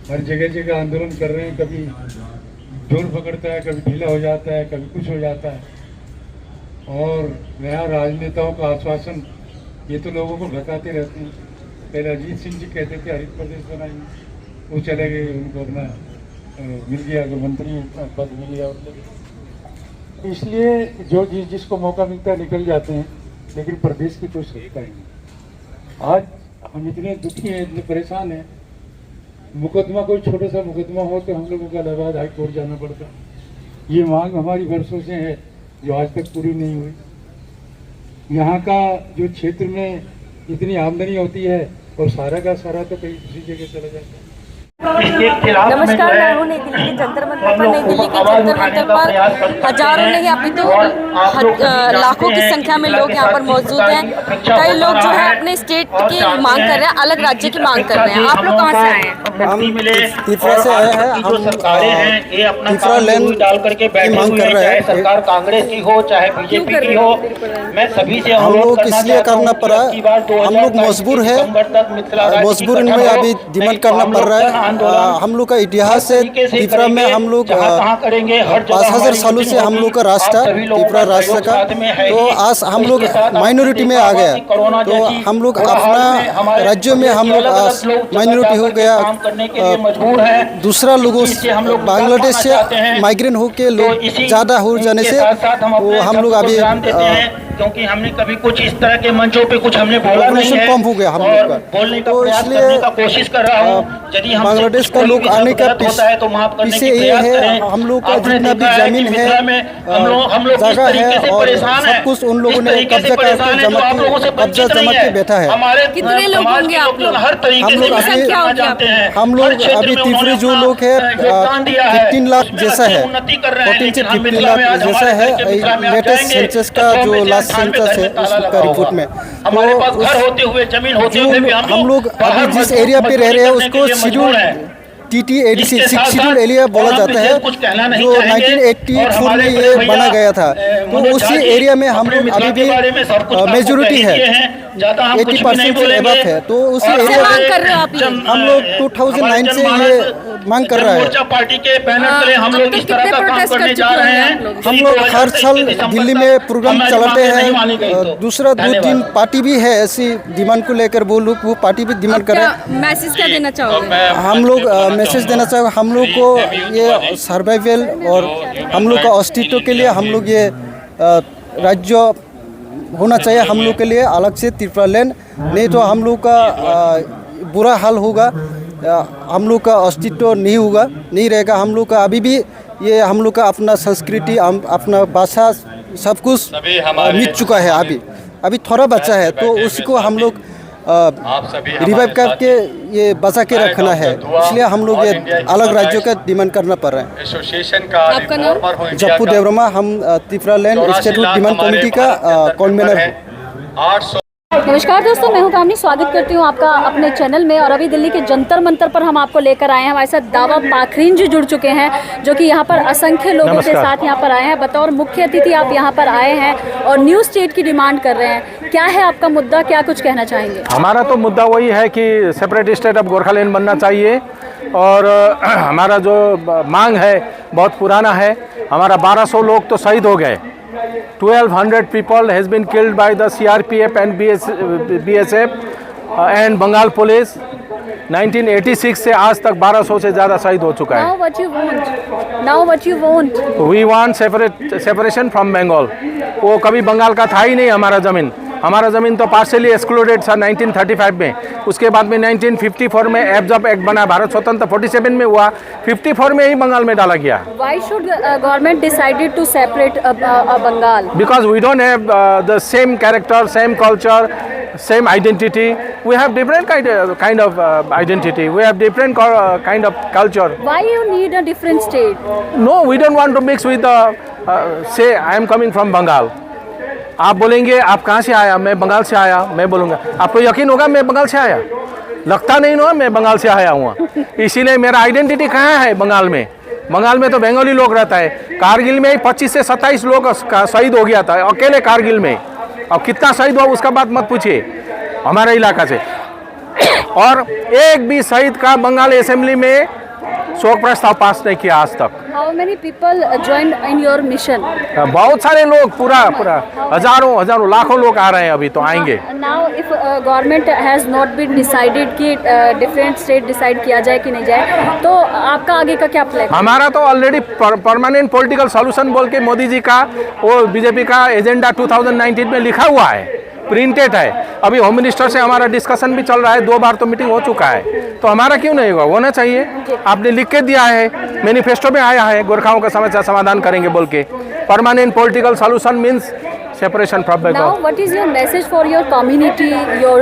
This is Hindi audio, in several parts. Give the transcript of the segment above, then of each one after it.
हर जगह जगह आंदोलन कर रहे हैं, कभी जोर पकड़ता है, कभी ढीला हो जाता है, कभी कुछ हो जाता है। और यहाँ राजनेताओं का आश्वासन ये तो लोगों को भटकाते रहते हैं। पहले अजीत सिंह जी कहते थे हरित प्रदेश बनाएंगे, वो चले गए, उनको अपना मिल गया, अगर मंत्री पद मिल गया। इसलिए जो जिसको मौका मिलता है निकल जाते हैं, लेकिन प्रदेश की कोई सोचता ही नहीं। आज हम इतने दुखी हैं, इतने परेशान हैं। मुकदमा, कोई छोटा सा मुकदमा हो तो हम लोगों का इलाहाबाद हाई कोर्ट जाना पड़ता। ये मांग हमारी वर्षों से है जो आज तक पूरी नहीं हुई। यहाँ का जो क्षेत्र में इतनी आमदनी होती है और सारा का सारा तो कहीं दूसरी जगह चला जाता है। नमस्कार, मैं हूँ नई दिल्ली के जंतर मंतर पर। नई दिल्ली के जंतर मंतर पर हजारों नहीं, अभी तो लाखों की संख्या में लोग यहाँ पर मौजूद हैं। कई लोग जो है अपने स्टेट की मांग कर रहे हैं, अलग राज्य की मांग कर रहे हैं। आप लोग कहाँ से आए हैं? हम तीसरा से आए हैं। हम तीसरा लेन की मांग कर रहे हैं। सरकार कांग्रेस की हो चाहे बीजेपी की हो, मैं सभी से हम लोग इसलिए करना पड़ा, हम लोग मजबूर है, मजबूर में अभी डिमांड करना पड़ रहा है। हम लोग का इतिहास है त्रिपुरा में, हम लोग 5000 सालों से हम लोग का राष्ट्र त्रिपुरा राष्ट्र का, तो आज हम लोग माइनॉरिटी में आ गया। तो हम लोग अपना राज्य में हम लोग आज माइनॉरिटी हो गया। दूसरा लोगों बांग्लादेश से माइग्रेंट होके लोग ज़्यादा हो जाने से वो हम लोग अभी क्योंकि हमने कभी कुछ इस तरह के मंचों पे कुछ हमने बोला नहीं है, कम हो गया हम लोग का, बोलने का तो प्रयास इसलिए करने का कोशिश कर रहा हूँ। यदि हम बांग्लादेश का लोग आने का पीछे ये है, हम लोग का जितना भी जमीन है, जगह है और सब कुछ उन लोगों ने कब्जा करके जमा के बैठा है। कितने लोग होंगे आप लोग? हर तरीके से संख्या हो जाते हैं। हम लोग अभी तीसरे जो लोग है 15 लाख जैसा है, 14 से 15 लाख जैसा है। लेटेस्ट सेंसस का जो लास्ट सेंसस है उसका रिपोर्ट में हमारे पास घर होते हुए, जमीन होते हुए भी हम लोग अभी जिस एरिया पे रह रहे हैं उसको शेड्यूल TT86 शेड्यूल एरिया बोला जाता है, जो 1984 में ये बना गया था। तो उसी एरिया में हम लोग अभी भी मेजोरिटी है, 80% से एबव है। तो उसी एरिया में हम लोग 2009 से ये मांग कर रहा है। पार्टी के बैनर तले हम लोग इस तरह का काम करने जा रहे हैं। हम लोग हर साल दिल्ली में प्रोग्राम चलाते हैं। दूसरा 2-3 पार्टी भी है ऐसी डिमांड को लेकर, वो लोग वो पार्टी भी डिमांड कर रहे हैं। मैसेज क्या देना चाहोगे? हम लोग मैसेज देना चाहेंगे, हम लोग को ये सर्वाइवल और हम लोग का अस्तित्व के लिए हम लोग ये राज्य होना चाहिए हम लोग के लिए अलग से त्रिपुरा लैंड, नहीं तो हम लोग का बुरा हाल होगा, हम लोग का अस्तित्व नहीं होगा, नहीं रहेगा। हम लोग का अभी भी ये हम लोग का अपना संस्कृति, अपना भाषा सब कुछ मिट चुका है। अभी थोड़ा बचा है, तो उसको हम लोग रिवाइव करके ये बचा के रखना है। इसलिए हम लोग ये अलग राज्यों का डिमांड करना पड़ रहा है। एसोसिएशन का आपका नाम? जप्पू देवरमा, हम Tripura land state demand committee का कन्वीनर है। 800 नमस्कार दोस्तों, मैं हूं कामनी, स्वागत करती हूं आपका अपने चैनल में। और अभी दिल्ली के जंतर मंतर पर हम आपको लेकर आए हैं। हमारे साथ दावा पाखरीन जी जुड़ चुके हैं, जो कि यहाँ पर असंख्य लोगों के साथ यहाँ पर आए हैं। बतौर मुख्य अतिथि आप यहाँ पर आए हैं और न्यू स्टेट की डिमांड कर रहे हैं। क्या है आपका मुद्दा, क्या कुछ कहना चाहेंगे? हमारा तो मुद्दा वही है कि सेपरेट स्टेट ऑफ गोरखालैंड बनना चाहिए। और हमारा जो मांग है बहुत पुराना है। हमारा 1200 लोग तो शहीद हो गए, 1200 people has been killed by the CRPF and BSF and Bengal Police। 1986 से आज तक 1200 से ज़्यादा शहीद हो चुका है। Now what you want? We want separation from Bengal। वो कभी बंगाल का था ही नहीं हमारा ज़मीन तो पार्शियली एक्सक्लूडेड था 1935 में। उसके बाद में 1954 में एब्जॉर्ब एक्ट बना, भारत स्वतंत्र 47 में हुआ, 54 में ही बंगाल में डाला गया। Why should government decided to separate Bengal? Because we don't have the same character, same culture, same identity. We have different kind of identity. We have different kind of culture. Why you need a different state? No, we don't want to mix with say I am coming from Bengal। आप बोलेंगे आप कहाँ से आया, मैं बंगाल से आया, मैं बोलूँगा आपको यकीन होगा मैं बंगाल से आया, लगता नहीं ना मैं बंगाल से आया हूँ। इसीलिए मेरा आइडेंटिटी कहाँ है बंगाल में तो बंगाली लोग रहता है। कारगिल में ही 25 से 27 लोग शहीद हो गया था अकेले कारगिल में। अब कितना शहीद हुआ उसका बात मत पूछिए हमारे इलाका से। और एक भी शहीद का बंगाल असेंबली में शोक प्रस्ताव पास नहीं किया आज तक। How many people join in your mission? बहुत सारे लोग, पूरा हजारों लाखों लोग आ रहे हैं, अभी तो आएंगे। Now if government has not been decided कि डिफरेंट स्टेट डिसाइड किया जाए कि नहीं जाए, तो आपका आगे का क्या प्लान? हमारा तो ऑलरेडी परमानेंट पॉलिटिकल सॉल्यूशन बोल के मोदी जी का वो बीजेपी का एजेंडा 2019 में लिखा हुआ है, प्रिंटेड है। अभी होम मिनिस्टर से हमारा डिस्कशन भी चल रहा है, 2 बार तो मीटिंग हो चुका है, तो हमारा क्यों नहीं होगा? होना चाहिए। आपने लिख के दिया है, मैनिफेस्टो में आया है, गोरखाओं का समस्या समाधान करेंगे बोल के। Permanent political solution means separation from Now, what is your message for your community, your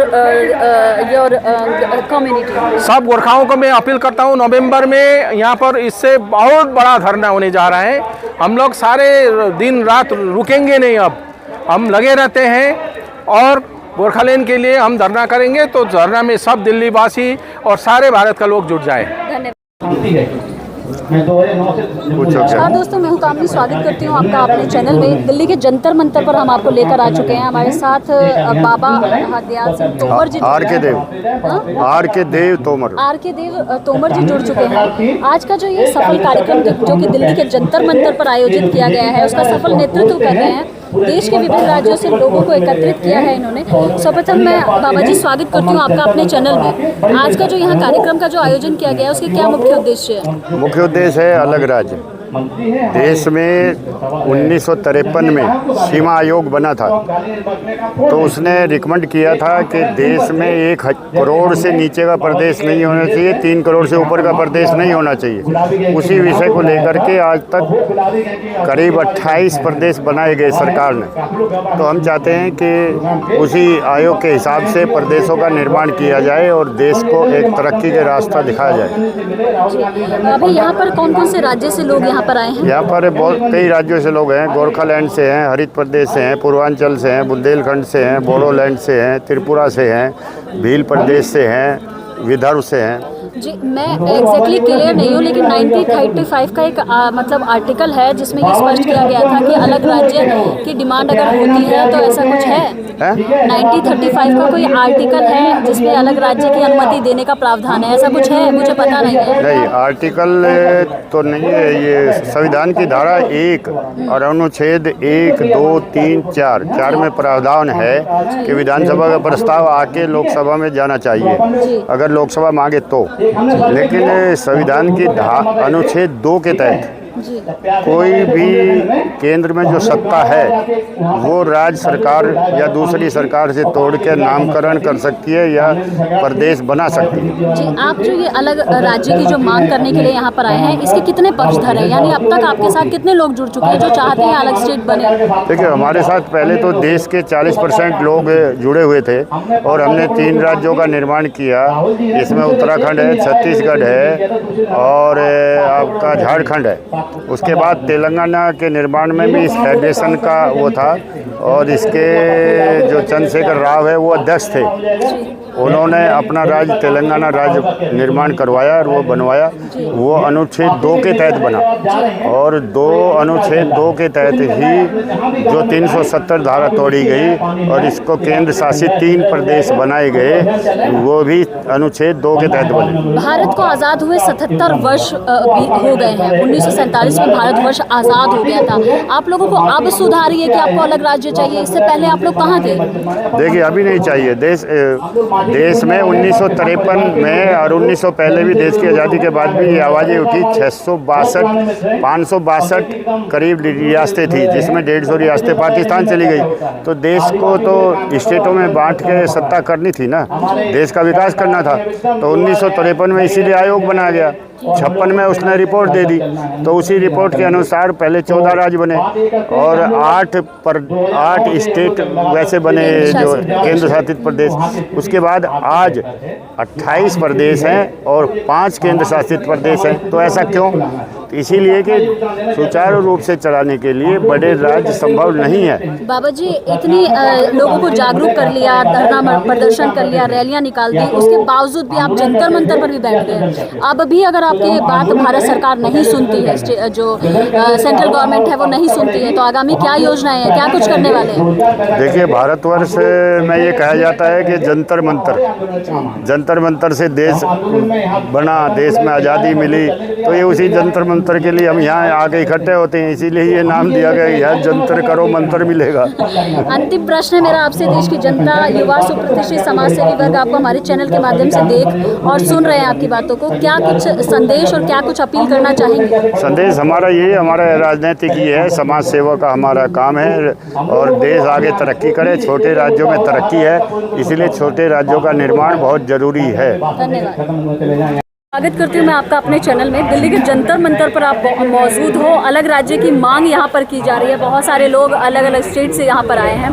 community? सब गोरखाओं को मैं अपील करता हूँ, नवंबर में यहाँ पर इससे बहुत बड़ा धरना होने जा रहा है। हम लोग सारे दिन रात रुकेंगे नहीं, अब हम लगे रहते हैं और गोरखालैंड के लिए हम धरना करेंगे। तो धरना में सब दिल्ली वासी और सारे भारत का लोग जुट जाए। धन्यवाद। मैं 2009 से नमस्कार दोस्तों, मैं हूं कामनी, स्वागत करती हूं आपका अपने चैनल में। दिल्ली के जंतर मंतर पर हम आपको लेकर आ चुके हैं। हमारे साथ बाबा हरदयाल सिंह तोमर जी, आर के देव तोमर तोमर जी जुड़ चुके हैं। आज का जो ये सफल कार्यक्रम जो कि दिल्ली के जंतर मंतर पर आयोजित किया गया है, उसका सफल नेतृत्व कर रहे हैं। देश के विभिन्न राज्यों से लोगों को एकत्रित किया है इन्होंने। सर्वप्रथम मैं बाबा जी स्वागत करती हूँ आपका अपने चैनल में। आज का जो यहाँ कार्यक्रम का जो आयोजन किया गया है, उसके क्या मुख्य उद्देश्य है? मुख्य उद्देश्य है अलग राज्य। देश में 1953 में सीमा आयोग बना था, तो उसने रिकमेंड किया था कि देश में 1 करोड़ से नीचे का प्रदेश नहीं होना चाहिए, 3 करोड़ से ऊपर का प्रदेश नहीं होना चाहिए। उसी विषय को लेकर के आज तक करीब 28 प्रदेश बनाए गए सरकार ने। तो हम चाहते हैं कि उसी आयोग के हिसाब से प्रदेशों का निर्माण किया जाए और देश को एक तरक्की के रास्ता दिखाया जाए। अभी यहाँ पर कौन कौन से राज्य से लोग यहाँ पर आए हैं? यहाँ पर बहुत कई राज्यों से लोग हैं। गोरखालैंड से हैं, हरित प्रदेश से हैं, पूर्वांचल से हैं, बुंदेलखंड से हैं, बोडोलैंड से हैं, त्रिपुरा से हैं, भील प्रदेश से हैं, विदर्भ से हैं। जी, मैं एग्जैक्टली क्लियर नहीं हूँ, लेकिन 1935 का एक मतलब आर्टिकल है जिसमें ये स्पष्ट किया गया था कि अलग राज्य की डिमांड अगर होती है तो ऐसा कुछ है? 1935 का कोई आर्टिकल है जिसमें अलग राज्य की अनुमति देने का प्रावधान है, ऐसा कुछ है? मुझे पता नहीं है। नहीं, आर्टिकल तो नहीं है। ये संविधान की धारा 1 और अनुच्छेद 1, 2, 3, 4 में प्रावधान है कि विधानसभा का प्रस्ताव आके लोकसभा में जाना चाहिए, अगर लोकसभा मांगे तो। लेकिन संविधान की अनुच्छेद 2 के तहत कोई भी केंद्र में जो सत्ता है वो राज्य सरकार या दूसरी सरकार से तोड़ के नामकरण कर सकती है या प्रदेश बना सकती है। जी, आप जो ये अलग राज्य की जो मांग करने के लिए यहाँ पर आए हैं, इसके कितने पक्षधर हैं? यानी अब तक आपके साथ कितने लोग जुड़ चुके हैं जो चाहते हैं अलग स्टेट बने? देखिए, हमारे साथ पहले तो देश के 40% लोग जुड़े हुए थे और हमने 3 राज्यों का निर्माण किया। इसमें उत्तराखंड है, छत्तीसगढ़ है और आपका झारखंड है। उसके बाद तेलंगाना के निर्माण में भी इस फेडरेशन का वो था और इसके जो चंद्रशेखर राव है वो अध्यक्ष थे। उन्होंने अपना राज्य तेलंगाना राज्य निर्माण करवाया और वो बनवाया। वो अनुच्छेद 2 के तहत बना और अनुच्छेद 2 के तहत ही जो 370 धारा तोड़ी गई और इसको केंद्र शासित 3 प्रदेश बनाए गए, वो भी अनुच्छेद 2 के तहत बने। भारत को आज़ाद हुए 77 वर्ष हो गए हैं। 1947 में भारतवर्ष आज़ाद हो गया था। आप लोगों को अब सुधारिए कि आपको अलग राज्य चाहिए, इससे पहले आप लोग कहाँ थे? देखिए, अभी नहीं चाहिए। देश में 1953 में और 1900 पहले भी, देश की आज़ादी के बाद भी ये आवाज़ें उठी। 562 करीब रियासतें थी, जिसमें 150 रियासतें पाकिस्तान चली गई। तो देश को तो स्टेटों में बांट के सत्ता करनी थी ना, देश का विकास करना था। तो 1953 में इसीलिए आयोग बनाया गया। 56 में उसने रिपोर्ट दे दी, तो उसी रिपोर्ट के अनुसार पहले 14 राज्य बने और 8 स्टेट वैसे बने जो केंद्र शासित प्रदेश। उसके बाद आज 28 प्रदेश हैं और 5 केंद्र शासित प्रदेश हैं। तो ऐसा क्यों? इसीलिए कि सुचारू रूप से चलाने के लिए बड़े राज्य संभव नहीं है। बाबा जी, इतनी लोगों को जागरूक कर लिया, धरना प्रदर्शन कर लिया, रैलियां निकाल दी, उसके बावजूद भी आप जंतर मंतर पर भी बैठ गए। अब भी अगर आपकी बात भारत सरकार नहीं सुनती है, जो सेंट्रल गवर्नमेंट है वो नहीं सुनती है, तो आगामी क्या योजनाएं हैं, क्या कुछ करने वाले हैं? देखिए, भारतवर्ष में ये कहा जाता है कि जंतर मंतर से देश बना, देश में आज़ादी मिली, तो ये उसी जंतर मंतर के लिए हम यहाँ आके इकट्ठे होते हैं, इसीलिए ये नाम दिया गया, यह जंतर करो मंत्र मिलेगा। अंतिम प्रश्न है मेरा आपसे, देश की जनता, युवा, सुप्रतिष्ठित समाज सेवी वर्ग आपको हमारे चैनल के माध्यम से देख और सुन रहे हैं आपकी बातों को, क्या कुछ संदेश और क्या कुछ अपील करना चाहेंगे? संदेश हमारा ये, हमारा राजनीतिक ही है, समाज सेवा का हमारा काम है और देश आगे तरक्की करे। छोटे राज्यों में तरक्की है, इसलिए छोटे राज्यों का निर्माण बहुत ज़रूरी है। धन्यवाद। स्वागत करती हूँ मैं आपका अपने चैनल में। दिल्ली के जंतर मंतर पर आप मौजूद हो, अलग राज्य की मांग यहाँ पर की जा रही है, बहुत सारे लोग अलग अलग स्टेट से यहाँ पर आए हैं।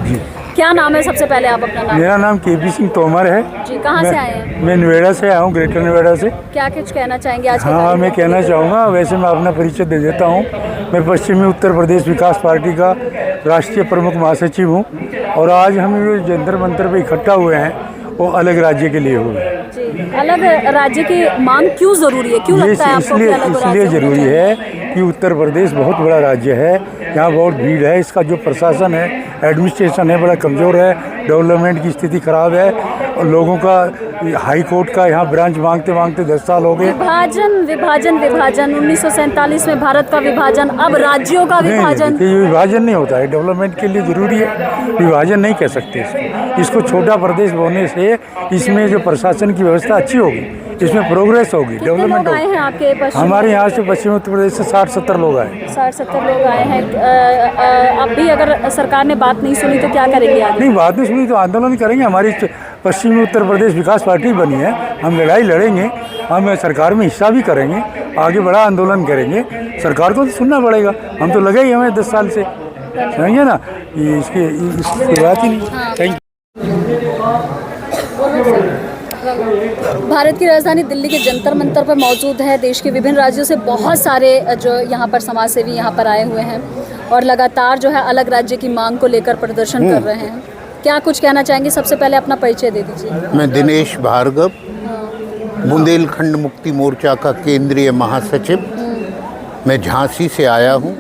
क्या नाम है? सबसे पहले आप अपना नाम। मेरा नाम केपी सिंह तोमर है जी। कहाँ से आए हैं? मैं नोएडा से आया हूँ, ग्रेटर नोएडा से। क्या कुछ कहना चाहेंगे आज? हाँ, मैं कहना चाहूँगा, वैसे मैं अपना परिचय दे देता हूँ। मैं पश्चिमी उत्तर प्रदेश विकास पार्टी का राष्ट्रीय प्रमुख महासचिव हूँ और आज हम जो जंतर मंतर पर इकट्ठा हुए हैं वो अलग राज्य के लिए हुए हैं। अलग राज्य की मांग क्यों जरूरी है? क्यों लगता है आपको? इसलिए ज़रूरी है कि उत्तर प्रदेश बहुत बड़ा राज्य है, यहाँ बहुत भीड़ है, इसका जो प्रशासन है, एडमिनिस्ट्रेशन है, बड़ा कमज़ोर है, डेवलपमेंट की स्थिति खराब है और लोगों का हाई कोर्ट का यहाँ ब्रांच मांगते मांगते 10 साल हो गए। विभाजन 1947 में भारत का विभाजन, अब राज्यों का विभाजन। ये विभाजन नहीं होता है, डेवलपमेंट के लिए ज़रूरी है, विभाजन नहीं कह सकते इसको छोटा प्रदेश होने से इसमें जो प्रशासन की व्यवस्था अच्छी होगी, इसमें प्रोग्रेस होगी, डेवलपमेंट होगी। हमारे यहाँ से पश्चिम उत्तर प्रदेश से 60-70 लोग आए। 60-70 लोग आए हैं। अब भी अगर सरकार ने बात नहीं सुनी तो क्या करेंगे आगे? नहीं, बात नहीं सुनी तो आंदोलन करेंगे। हमारी पश्चिमी उत्तर प्रदेश विकास पार्टी बनी है, हम लड़ाई लड़ेंगे, हम सरकार में हिस्सा भी करेंगे, आगे बड़ा आंदोलन करेंगे। सरकार को तो सुनना पड़ेगा, हम तो लगे ही हमें 10 साल से, समझिए ना, इसकी बात ही नहीं। Thank you. भारत की राजधानी दिल्ली के जंतर मंतर पर मौजूद है। देश के विभिन्न राज्यों से बहुत सारे जो यहाँ पर समाज सेवी यहाँ पर आए हुए हैं और लगातार जो है अलग राज्य की मांग को लेकर प्रदर्शन कर रहे हैं। क्या कुछ कहना चाहेंगे? सबसे पहले अपना परिचय दे दीजिए। मैं दिनेश भार्गव, बुंदेलखंड मुक्ति मोर्चा का केंद्रीय महासचिव। मैं झांसी से आया हूँ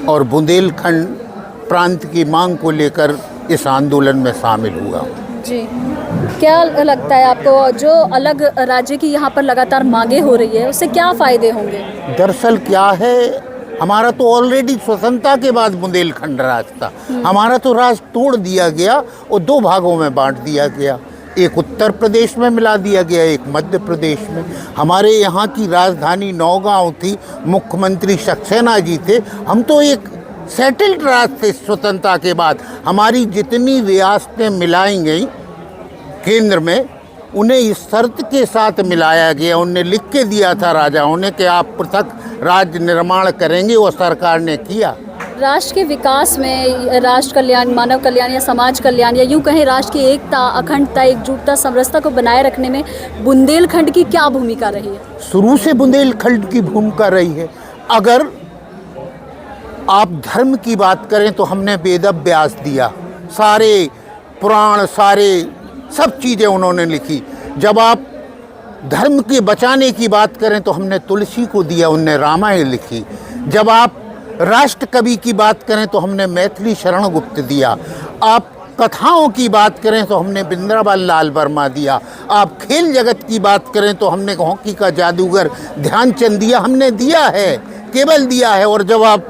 और बुंदेलखंड प्रांत की मांग को लेकर इस आंदोलन में शामिल हुआ हूँ। जी, क्या लगता है आपको, जो अलग राज्य की यहाँ पर लगातार मांगे हो रही है, उससे क्या फ़ायदे होंगे? दरअसल क्या है, हमारा तो ऑलरेडी स्वतंत्रता के बाद बुंदेलखंड राज था। हमारा तो राज तोड़ दिया गया और 2 भागों में बांट दिया गया, एक उत्तर प्रदेश में मिला दिया गया, एक मध्य प्रदेश में। हमारे यहाँ की राजधानी नौगांव थी, मुख्यमंत्री सक्सेना जी थे। हम तो एक सेटल्ड राज थे स्वतंत्रता के बाद। हमारी जितनी रियासतें मिलाई गई केंद्र में, उन्हें इस शर्त के साथ मिलाया गया, उन्हें लिख के दिया था राजाओं ने कि आप पृथक राज्य निर्माण करेंगे, वो सरकार ने किया। राष्ट्र के विकास में, राष्ट्र कल्याण, मानव कल्याण या समाज कल्याण या यूँ कहें राष्ट्र की एकता, अखंडता, एकजुटता, समरसता को बनाए रखने में बुंदेलखंड की क्या भूमिका रही है? शुरू से बुंदेलखंड की भूमिका रही है। अगर आप धर्म की बात करें तो हमने वेद व्यास दिया, सारे पुराण, सारे सब चीज़ें उन्होंने लिखी। जब आप धर्म के बचाने की बात करें तो हमने तुलसी को दिया, उनने रामायण लिखी। जब आप राष्ट्र कवि की बात करें तो हमने मैथिली शरण गुप्त दिया। आप कथाओं की बात करें तो हमने वृंदावन लाल वर्मा दिया। आप खेल जगत की बात करें तो हमने हॉकी का जादूगर ध्यानचंद दिया, हमने दिया है, केवल दिया है। और जब आप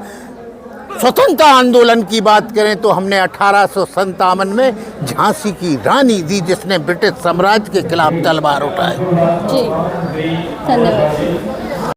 स्वतंत्रता आंदोलन की बात करें तो हमने 1857 में झांसी की रानी दी, जिसने ब्रिटिश साम्राज्य के खिलाफ तलवार उठाई। जी, धन्यवाद।